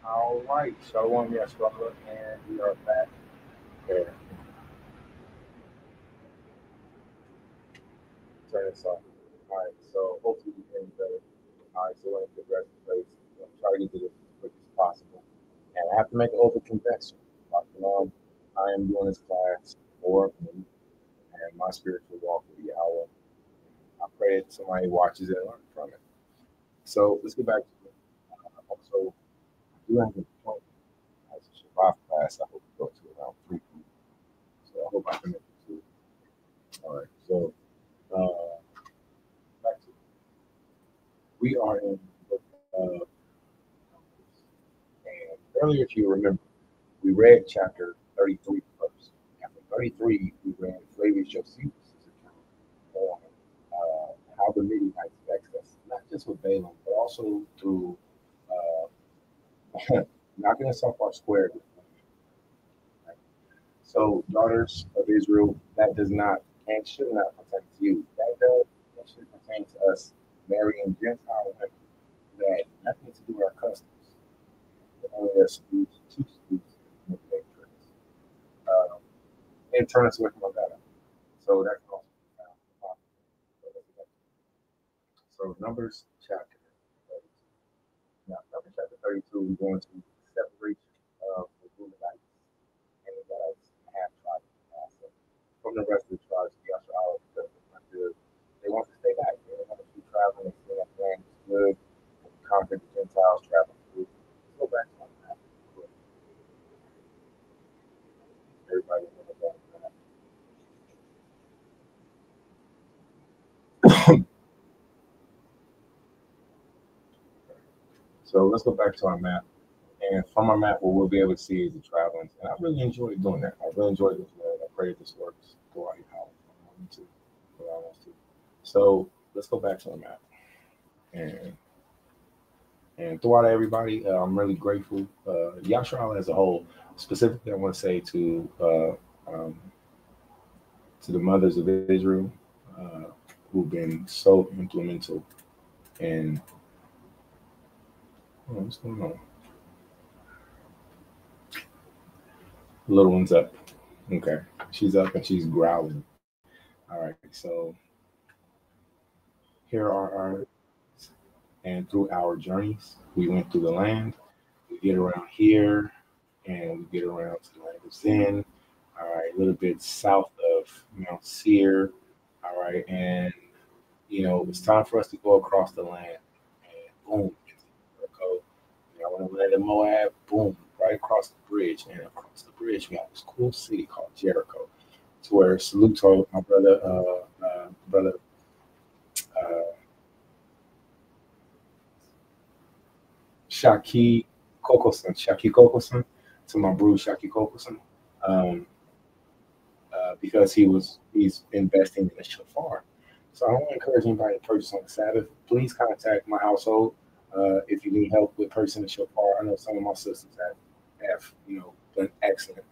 All right, Shalom Yeshua, and we are back there. Turn this off. All right, so hopefully you can better. All right, so we're going to progress the place. Try to get to this as quick as possible. And I have to make an open confession. I am doing this class for me and my spiritual walk with Yahweh. I pray that somebody watches it and learns from it. So let's get back to it. Also, I do have a point as a Shabbat class. I hope to go to around 3 p.m. So I hope I can make it to it. All right, so back to it. We are in the book of Numbers. And earlier, if you remember, we read chapter 33 first. After 33, we read Flavius Josephus' account on how the Midianites vexed us, not just with Balaam, but also through knocking us off our square with women. Right? So, daughters of Israel, that does not and should not pertain to you. That does and should pertain to us, marrying Gentile women that had nothing to do with our customs, but only their speech, to speech, and manipulate tricks. And turn us away from our God. So that can also be found in the Bible. So Numbers chapter 32. Now, Numbers chapter 32, we're going to separation of the Reubenites and the Gadites and half tribe of Manasseh from the rest of the tribes of Yashar because they want to stay back. They don't want to keep traveling. They see that the land is good. And conquer the Gentiles traveling through. Let's go back to my map. Everybody know that. So let's go back to our map. And from our map, what we'll be able to see is the travelings. And I really enjoyed doing that. I really enjoyed this word. I pray this works throughout how I want to. So let's go back to the map. And throughout everybody, I'm really grateful. Yashar as a whole, specifically, I want to say to the mothers of Israel uh, who've been so implemental in what's going on. The little one's up. Okay, she's up and she's growling. All right, so here are our and through our journeys, we went through the land. We get around here, and we get around to the land of Zin. All right, a little bit south of Mount Seir. All right, and it's time for us to go across the land, and boom, into Jericho. When I landed in Moab, boom, right across the bridge, and across the bridge we have this cool city called Jericho. To where salute to my brother uh, Shaki Kokoson, to my bro Shaki Kokoson, um, because he's investing in a shofar. So I want to encourage anybody to purchase on the Sabbath. Please contact my household if you need help with purchasing a shofar. I know some of my sisters have been excellent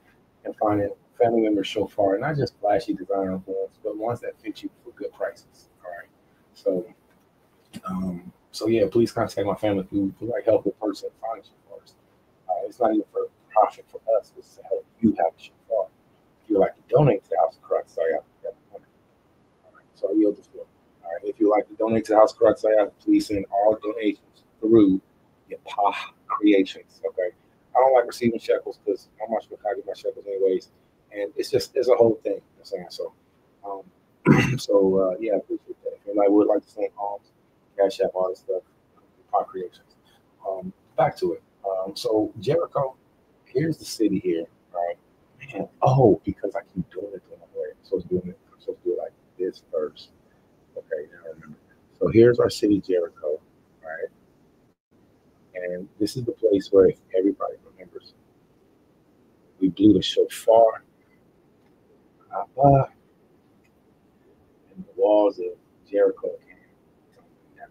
in finding family member shofar, not just flashy designer ones, but ones that fit you for good prices. All right. So so yeah, please contact my family if you would like help with purchasing finding shofars. It's not even for profit for us, it's to help you have a shofar. If you would like to donate to the House of Christ, sorry, I all right, so I yield the floor. All right, if you would like to donate to the House of Christ, please send all donations through Yapah Creations. Okay, I don't like receiving shekels because I'm not sure how to get my shekels anyways, and it's a whole thing. I'm saying so. Yeah, I appreciate that. If anybody would like to send alms, cash app, all this stuff, Yapah Creations. Back to it. So Jericho, here's the city here, right? Man, oh, because I keep doing it the wrong way. I'm supposed to do it like this first. Okay, now I remember. So here's our city, Jericho, right? And this is the place where, if everybody remembers, we blew the shofar, Abba, and the walls of Jericho came tumbling down.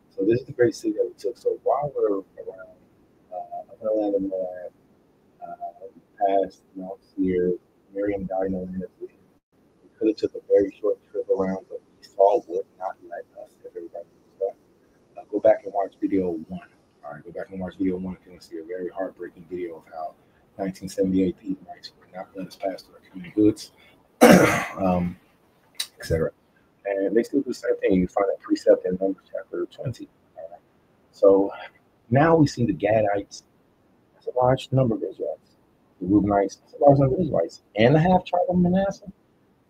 So this is the great city that we took. So while we're around the land of Moab, we passed Mount Seir, Miriam died no land. We could have took a very short trip around, but Esau would not let us. If everybody knows that, go back and watch video one. All right, go back and watch video one. You can see a very heartbreaking video of how 1978 the Edomites would not let us pass through our community goods, um, etc. And they still do the same thing. You find that precept in Numbers chapter 20. All right. So now we see the Gadites as a large number of Israelites, the Reubenites as a large number of Israelites, and the half tribe of Manasseh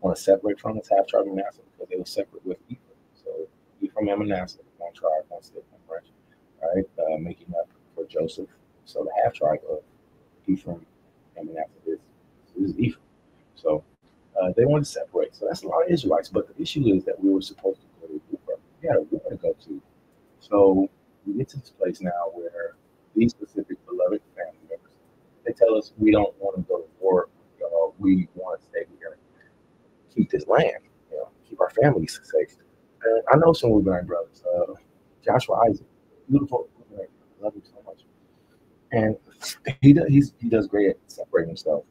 want to separate from this half tribe of Manasseh because they were separate with Ephraim. So Ephraim and Manasseh, one tribe, one state, one branch, all right, making up for Joseph. So the half tribe of Ephraim and Manasseh is Ephraim. So they want to separate. So that's a lot of Israelites. But the issue is that we were supposed to go to war. We had a war to go to. So we get to this place now where these specific beloved family members, they tell us we don't want to go to war. We want to stay here, keep this land, keep our families safe. And I know some Reubenites brothers, Joshua Isaac, beautiful, love him so much, and he does great at separating himself.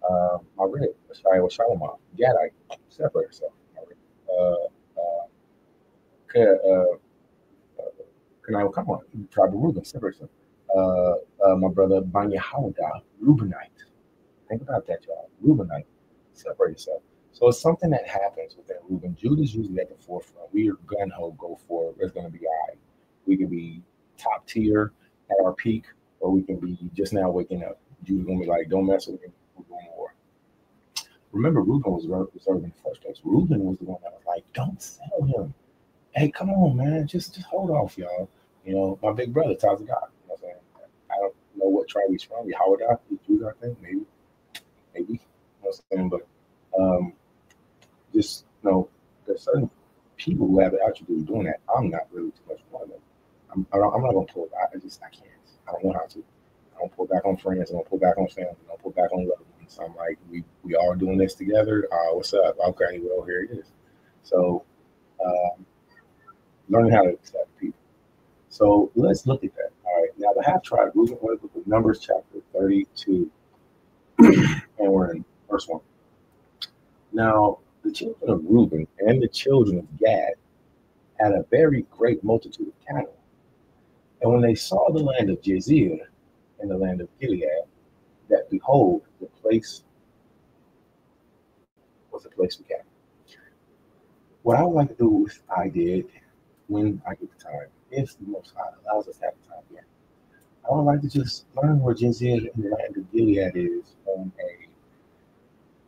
I read Shia Shalomah, Gadite, separate herself. Kanai Kama, tribe of Reuben, separate herself. My brother Banya Hawada, Reubenite. Think about that, y'all. Reubenite, separate yourself. So it's something that happens with that Reuben. Judah's usually at the forefront. We are gun ho, go for it. It's going to be all right. We can be top tier at our peak, or we can be just now waking up. Judah's going to be like, don't mess with me. We're going to war. Remember, Reuben was reserved in the first place. Reuben was the one that was like, don't sell him. Hey, come on, man. Just hold off, y'all. My big brother, Taza God. You know what I'm saying? I don't know what tribe he's from. Howard, he's Judah, I think. Maybe. You know what I'm saying? But just there's certain people who have the attribute of doing that. I'm not really too much one of them. I'm not gonna pull back. I can't. I don't know how to. I don't pull back on friends. I don't pull back on family. I don't pull back on loved ones. I'm like, we all doing this together. What's up? Okay, well here it is. So learning how to accept people. So let's look at that. All right. Now the half tribe. We're going to look at Numbers chapter 32, and we're in verse 1. Now the children of Reuben and the children of Gad had a very great multitude of cattle. And when they saw the land of Jazeer and the land of Gilead, that behold, the place was a place for cattle. What I would like to do, if I did, when I get the time, if the Most High allows us to have the time again, I would like to just learn where Jazeer and the land of Gilead is on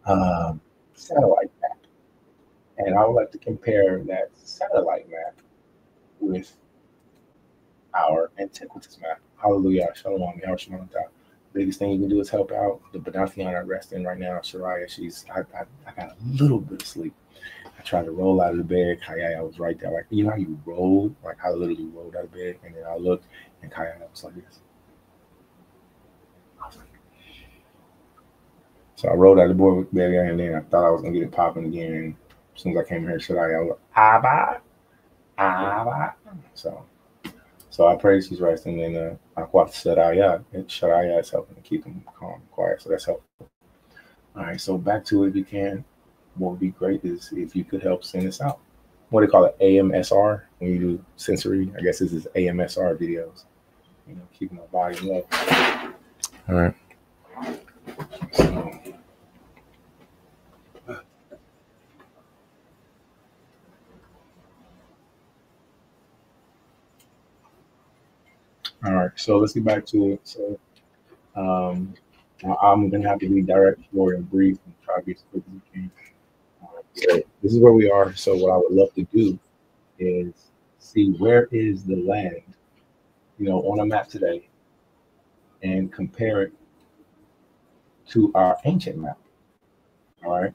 a satellite map. And I would like to compare that satellite map with our antiquities map. Hallelujah. Shalom. Yahweh. Biggest thing you can do is help out. The Benathion I rest in right now, Shariah, I got a little bit of sleep. I tried to roll out of the bed. Kaya was right there. Like, you know how you roll? Like, I literally rolled out of bed, and then I looked, and Kaya was like this. So I rolled out of the bed, and then I thought I was going to get it popping again. As soon as I came here, Shariah was like, Abba. So I pray she's resting, and Akwat Shariah is helping to keep them calm and quiet. So that's helpful. All right, so back to it if you can. What would be great is if you could help send this out. What do they call it? AMSR when you do sensory. I guess this is AMSR videos. Keeping my volume up. All right. So, all right. So let's get back to it. So I'm gonna have to be direct, short, and brief, and try to be as quick as we can. So this is where we are. So what I would love to do is see where is the land, on a map today, and compare it to our ancient map. All right.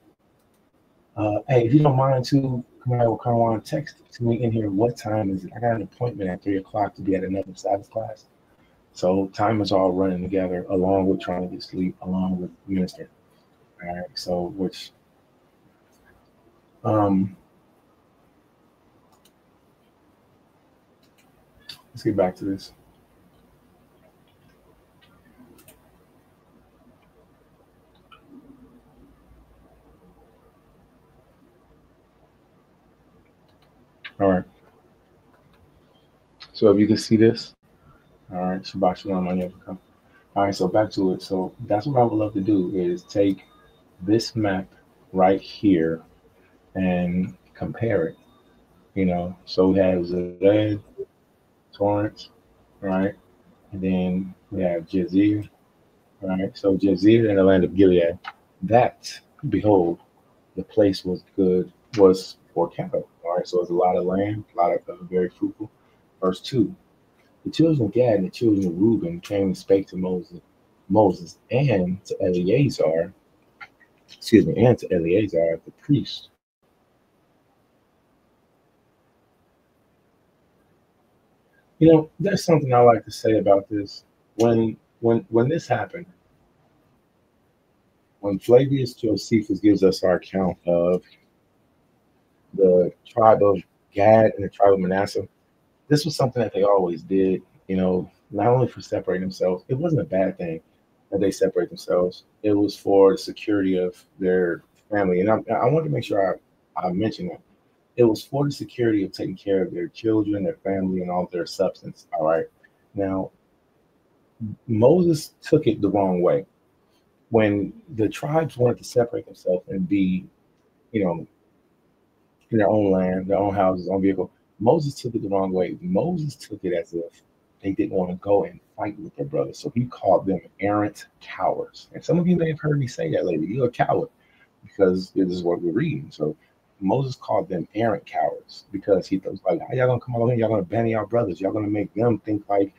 Hey, if you don't mind too, come on, text to me in here. What time is it? I got an appointment at 3:00 to be at another Sabbath class. So time is all running together, along with trying to get sleep, along with minister. All right. So let's get back to this. All right. So if you can see this, All right, Shabbat Shalom, my name. All right, so back to it. So that's what I would love to do is take this map right here and compare it. So we have Zed, Torrance, right? And then we have Jazir, right? So Jazir in the land of Gilead, that, behold, the place was good, was for cattle. All right, so it's a lot of land, a lot of very fruitful. Verse 2, the children of Gad and the children of Reuben came and spake to Moses and to Eleazar, and to Eleazar the priest. There's something I like to say about this. When this happened, when Flavius Josephus gives us our account of the tribe of Gad and the tribe of Manasseh, this was something that they always did, not only for separating themselves. It wasn't a bad thing that they separate themselves. It was for the security of their family. And I wanted to make sure I mentioned that. It was for the security of taking care of their children, their family, and all their substance. All right. Now, Moses took it the wrong way. When the tribes wanted to separate themselves and be, you know, in their own land, their own houses, own vehicle, Moses took it the wrong way. Moses took it as if they didn't want to go and fight with their brothers. So he called them errant cowards. And some of you may have heard me say that lately. You're a coward because this is what we're reading. So Moses called them errant cowards because he was like, how y'all gonna come along here? Y'all gonna abandon y'all brothers. Y'all gonna make them think like,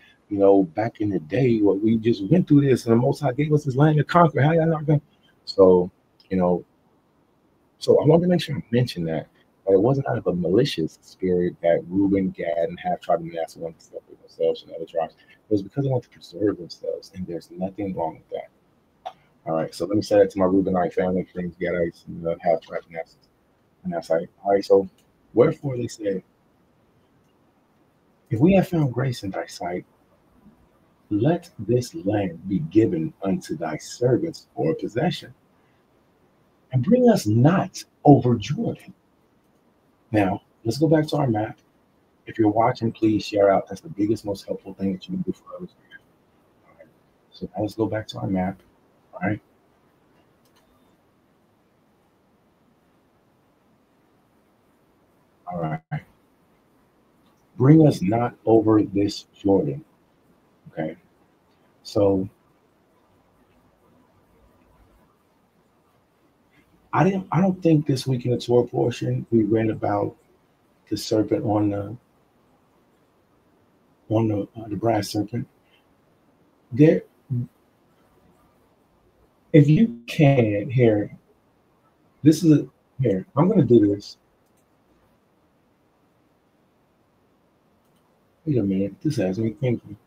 back in the day, what we just went through this and the Most High gave us this land to conquer. How y'all not gonna? So, you know, so I wanted to make sure I mentioned that. But it wasn't out of a malicious spirit that Reuben, Gad, and half tribe of Manasseh wanted to separate themselves from the other tribes. It was because they wanted to preserve themselves, and there's nothing wrong with that. All right, so let me say that to my Reubenite family, friends, Gadites, and half tribe of Manasseh. And that's like, all right, so wherefore they said, if we have found grace in thy sight, let this land be given unto thy servants for a possession, and bring us not over Jordan. Now, let's go back to our map. If you're watching, please share out. That's the biggest, most helpful thing that you can do for others. All right. So now let's go back to our map. All right. All right. Bring us not over this Jordan. Okay. So I don't think this week in the Torah portion we read about the serpent on the brass serpent. There, if you can here, this is a here. I'm gonna do this. Wait a minute. This has me thinking.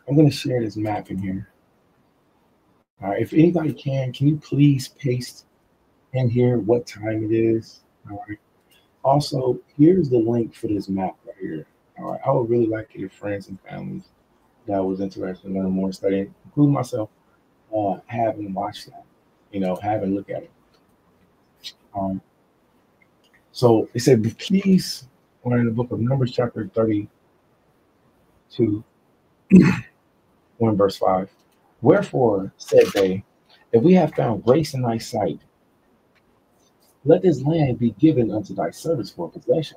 I'm gonna share this map in here. All right. If anybody can you please paste in here what time it is? All right. Also, here's the link for this map right here. All right. I would really like your friends and families that was interested in learning more studying, including myself, having watched that, having looked at it. Um, so it said, please, we're in the book of Numbers, chapter 32, 1 verse 5. Wherefore, said they, if we have found grace in thy sight, let this land be given unto thy servants for possession,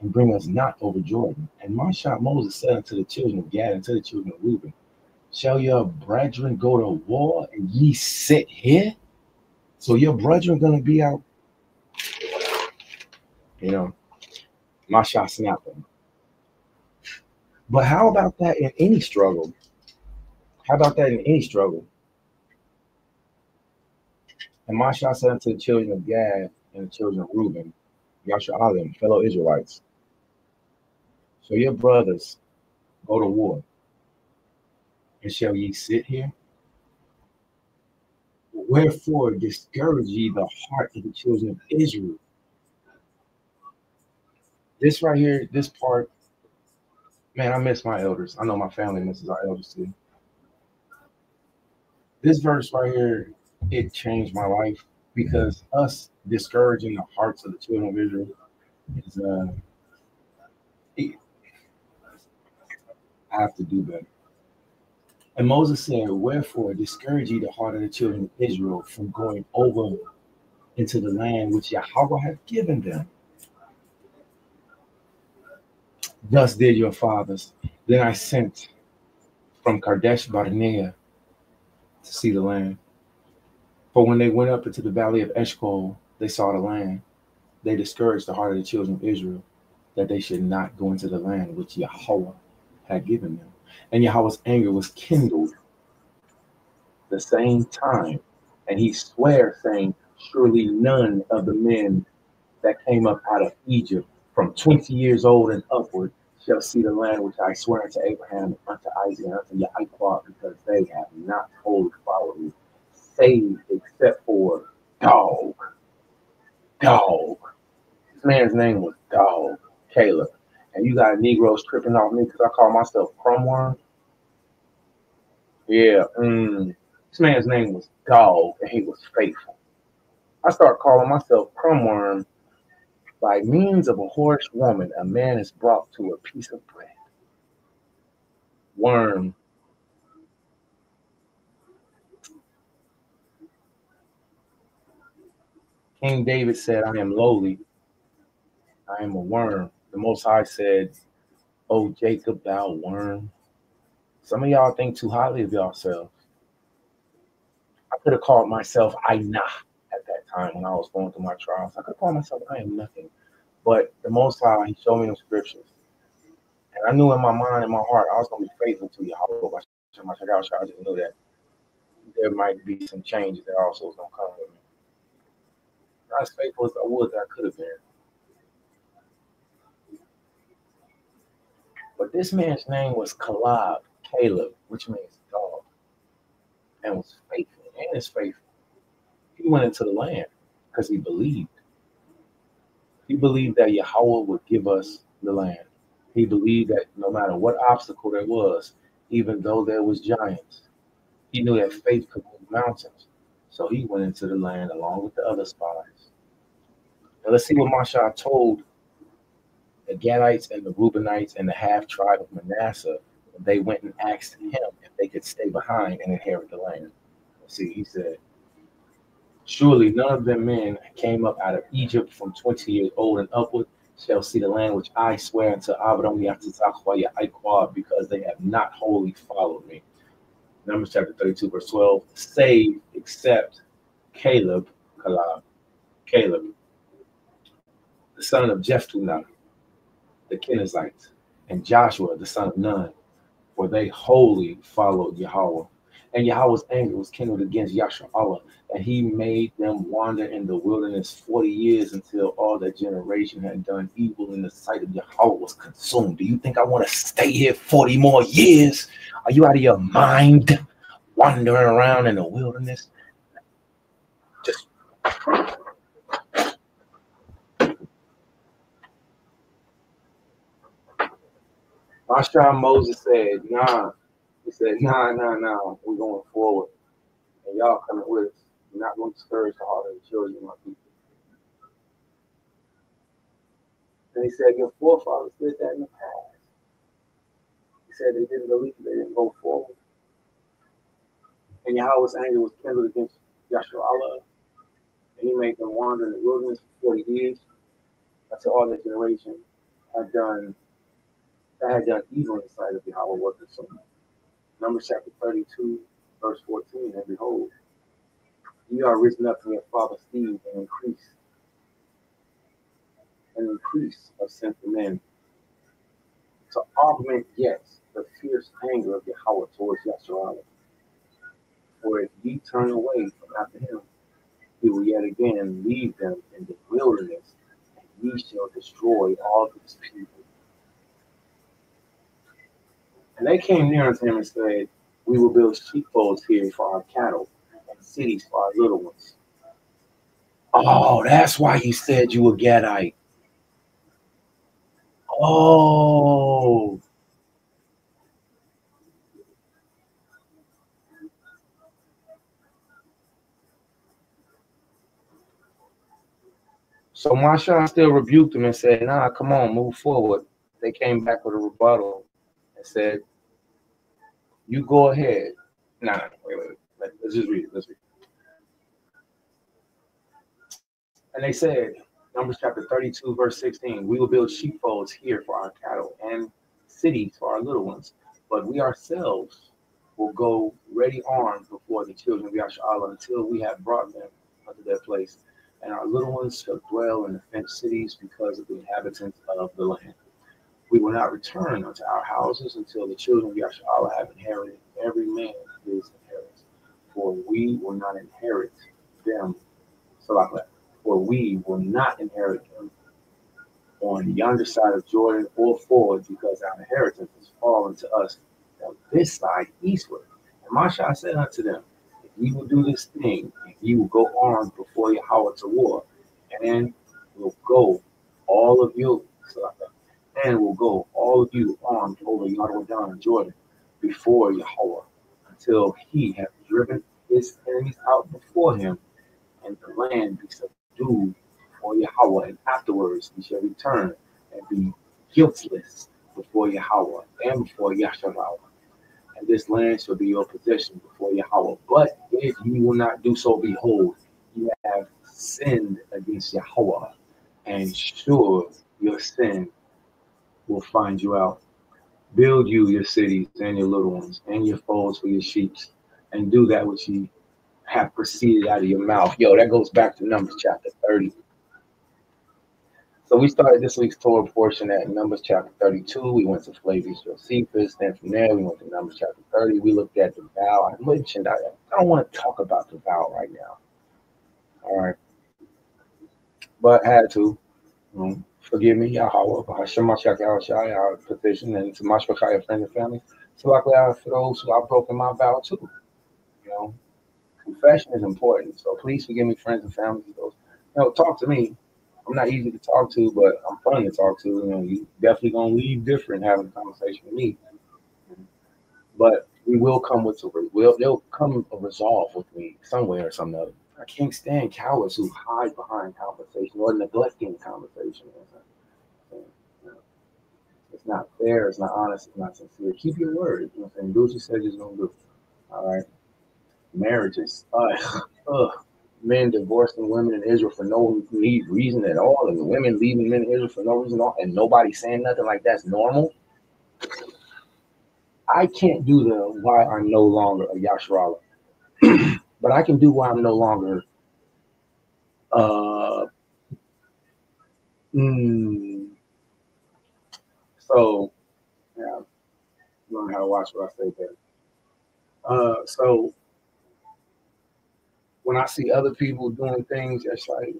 and bring us not over Jordan. And Moses said unto the children of Gad and to the children of Reuben, shall your brethren go to war and ye sit here? So your brethren gonna be out, you know, Masha snapped them. But how about that in any struggle? How about that in any struggle? And Masha said unto the children of Gad and the children of Reuben, Yasha'alim, fellow Israelites, so your brothers go to war, and shall ye sit here? Wherefore discourage ye the heart of the children of Israel? This right here, this part, man, I miss my elders. I know my family misses our elders too. This verse right here, it changed my life because us discouraging the hearts of the children of Israel is it, I have to do better. And Moses said, wherefore discourage ye the heart of the children of Israel from going over into the land which Yahweh hath given them. Thus did your fathers. Then I sent from Kadesh Barnea to see the land. For when they went up into the valley of Eshcol, they saw the land. They discouraged the heart of the children of Israel that they should not go into the land which Yahweh had given them. And Yahweh's anger was kindled the same time. And he sware, saying, surely none of the men that came up out of Egypt from 20 years old and upward shall see the land which I swear unto Abraham, unto Isaac, and unto Yaakov, because they have not wholly followed me, save except for Dog. This man's name was Dog, Caleb. And you got Negroes tripping off me because I call myself Crumworm. Yeah, this man's name was Dog, and he was faithful. I start calling myself Crumworm. By means of a whorish woman, a man is brought to a piece of bread. Worm. King David said, I am lowly. I am a worm. The Most High said, O Jacob, thou worm. Some of y'all think too highly of yourselves. I could have called myself Aina at that time when I was going through my trials. I could have called myself I am nothing. But the Most High, he showed me them scriptures. And I knew in my mind and my heart I was going to be faithful to Yahweh. I just knew that there might be some changes that also was going to come with me. Not as faithful as I would that I could have been. But this man's name was Caleb, which means dog, and was faithful and is faithful. He went into the land because he believed. He believed that Yahweh would give us the land. He believed that no matter what obstacle there was, even though there was giants, he knew that faith could move mountains. So he went into the land along with the other spies. Now let's see what Masha told the Gadites and the Reubenites and the half tribe of Manasseh. They went and asked him if they could stay behind and inherit the land. See, he said, surely none of them men came up out of Egypt from 20 years old and upward shall see the land which I swear unto Abraham, because they have not wholly followed me. Numbers chapter 32, verse 12, save except Caleb, the son of Jephunneh, the Kenizzites, and Joshua, the son of Nun, for they wholly followed Yahweh. And Yahweh's anger was kindled against Yasharallah, and he made them wander in the wilderness 40 years until all that generation had done evil in the sight of Yahweh was consumed. Do you think I want to stay here 40 more years? Are you out of your mind? Wandering around in the wilderness? Just Masha Moses said, nah. He said, nah, we're going forward. And y'all coming with us. You're not going to discourage the heart of the children of my people. And he said, your forefathers did that in the past. He said they didn't believe, they didn't go forward. And Yahweh's anger was kindled against Yasharallah. And he made them wander in the wilderness for 40 years. Until all that generation had done evil in the sight of Yahweh was consumed. Numbers chapter 32, verse 14, and behold, ye are risen up from your father's seed and increase of sinful men, to augment yet the fierce anger of Yahweh towards Yasharallah. For if ye turn away from after him, he will yet again leave them in the wilderness, and ye shall destroy all these people. And they came near unto him and said, we will build sheepfolds here for our cattle and cities for our little ones. Oh, that's why you said you were Gadite. Oh. So Masha still rebuked him and said, nah, come on, move forward. They came back with a rebuttal and said, You go ahead. Nah, wait. Let's just read it. Let's read it. And they said, Numbers chapter 32, verse 16, we will build sheepfolds here for our cattle and cities for our little ones, but we ourselves will go ready armed before the children of Yasharallah until we have brought them unto their place. And our little ones shall dwell in the fenced cities because of the inhabitants of the land. We will not return unto our houses until the children of Yasharallah have inherited every man his inheritance. For we will not inherit them. Salak, for we will not inherit them on yonder side of Jordan or forward, because our inheritance is fallen to us on this side eastward. And Masha said unto them, if ye will do this thing, if ye will go armed before Yahweh to war, and will go all of you, and will go all of you armed over Yahweh down in Jordan before Yahweh, until he hath driven his enemies out before him, and the land be subdued before Yahweh, and afterwards he shall return and be guiltless before Yahweh and before Yahshua. And this land shall be your possession before Yahweh. But if you will not do so, behold, you have sinned against Yahweh, and sure your sin will find you out. Build you your cities and your little ones, and your folds for your sheep, and do that which ye have proceeded out of your mouth. Yo, that goes back to Numbers chapter 30. So we started this week's Torah portion at Numbers chapter 32. We went to Flavius Josephus. Then from there, we went to Numbers chapter 30. We looked at the vow. I mentioned I don't want to talk about the vow right now. All right. But had to. Forgive me, Yahweh, Hashem Mashak Yahushai, our petition, and to Mashpachai, friends and family. So luckily for those who I've broken my vow to. You know, confession is important. So please forgive me, friends and family. Those, talk to me. I'm not easy to talk to, but I'm fun to talk to. You definitely gonna leave different having a conversation with me. But we will come with they'll come a resolve with me somewhere or some other. I can't stand cowards who hide behind conversation or neglecting conversation. It's not fair. It's not honest. It's not sincere. Keep your word. You know what I'm saying? Do what you said you're gonna do. All right. Marriages. Men divorcing women in Israel for no reason at all, and women leaving men in Israel for no reason at all, and nobody saying nothing like that's normal. I can't do the why I'm no longer a Yasharallah, but I can do why I'm no longer So yeah, learn how to watch what I say there. So when I see other people doing things, it's like,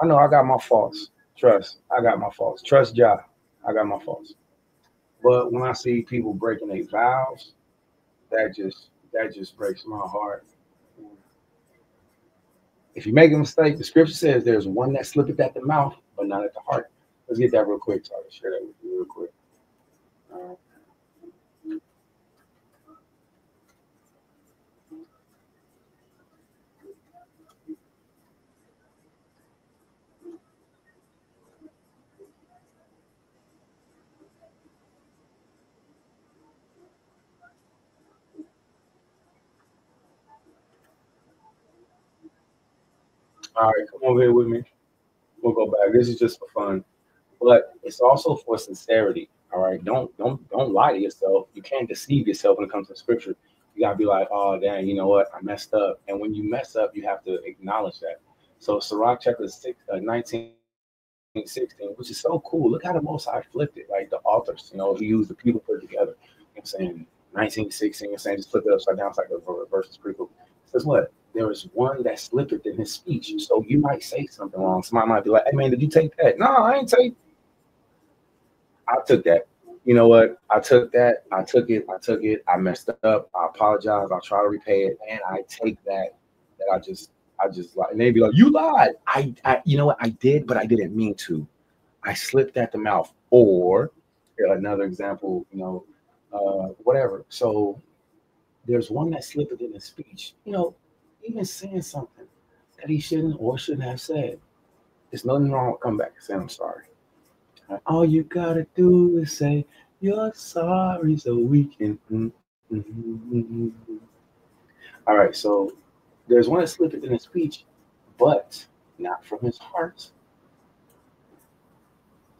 I know I got my faults. Trust, I got my faults. Trust Jah, I got my faults. But when I see people breaking their vows, that just breaks my heart. If you make a mistake, the scripture says there's one that slippeth at the mouth, but not at the heart. Let's get that real quick, so I can share that with you real quick. All right, come over here with me. We'll go back. This is just for fun, but it's also for sincerity. All right, don't lie to yourself. You can't deceive yourself when it comes to scripture. You gotta be like, oh dang, you know what? I messed up. And when you mess up, you have to acknowledge that. So Sirach chapter 19:16, which is so cool. Look how the Most High flipped it. Like the authors, he used the people put it together. You know what I'm saying 19:16, you're saying just flip it upside down. It's like a reverse. It's pretty cool. It says what? There is one that slipped in his speech. So you might say something wrong. Somebody might be like, hey man, did you take that? No, I ain't take. I took that. You know what? I took that. I took it. I messed up. I apologize. I'll try to repay it. And I take that I just like, and they'd be like, you lied. You know what? I did, but I didn't mean to. I slipped at the mouth. Or another example, whatever. So there's one that slipped in his speech, even saying something that he shouldn't or shouldn't have said. There's nothing wrong with come back and saying I'm sorry. All you gotta do is say you're sorry, so we can All right, so there's one that slipped in his speech, but not from his heart.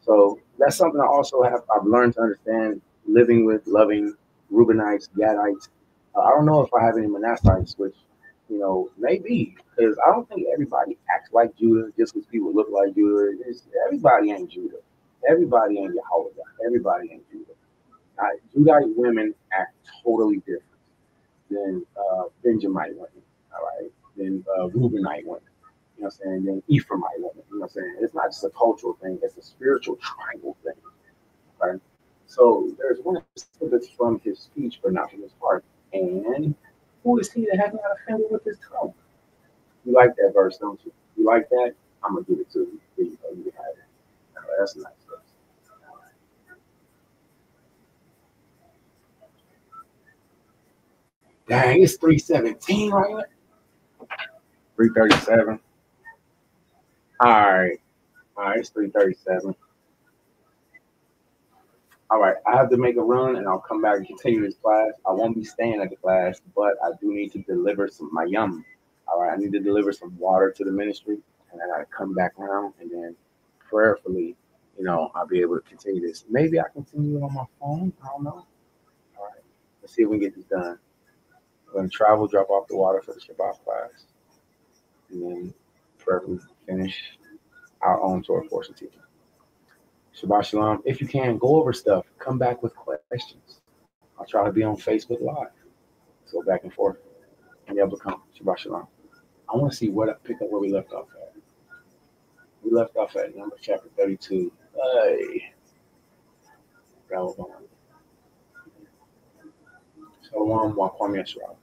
So that's something I've learned to understand living with, loving Reubenites, Gadites. I don't know if I have any Manassites, which maybe because I don't think everybody acts like Judah just because people look like Judah. Everybody ain't Judah. Everybody ain't Yahweh. Everybody ain't Judah. Judite women act totally different than Benjamite women. All right, than Reubenite women. You know what I'm saying? Then Ephraimite women. You know what I'm saying? It's not just a cultural thing; it's a spiritual triangle thing. Right? So there's one that's from his speech, but not from his heart. And who is he that has not offended with his tongue? You like that verse, don't you? You like that? I'm gonna give it to you. Here you go. You have it. All right, that's a nice verse. Dang, it's 3:17 right now. 3:37. All right, it's 3:37. All right, I have to make a run and I'll come back and continue this class. I won't be staying at the class, but I do need to deliver some mayam. All right, I need to deliver some water to the ministry, and I got to come back around and then prayerfully, I'll be able to continue this. Maybe I continue it on my phone. I don't know. All right, let's see if we can get this done. We're going to travel, drop off the water for the Shabbat class, and then prayerfully finish our own Torah portion teaching. Shabbat Shalom. If you can, go over stuff. Come back with questions. I'll try to be on Facebook Live. So back and forth. And able to come. Shabbat Shalom. I want to see pick up where we left off at. We left off at Numbers chapter 32. Hey. Shalom, Wakwam Yeshua.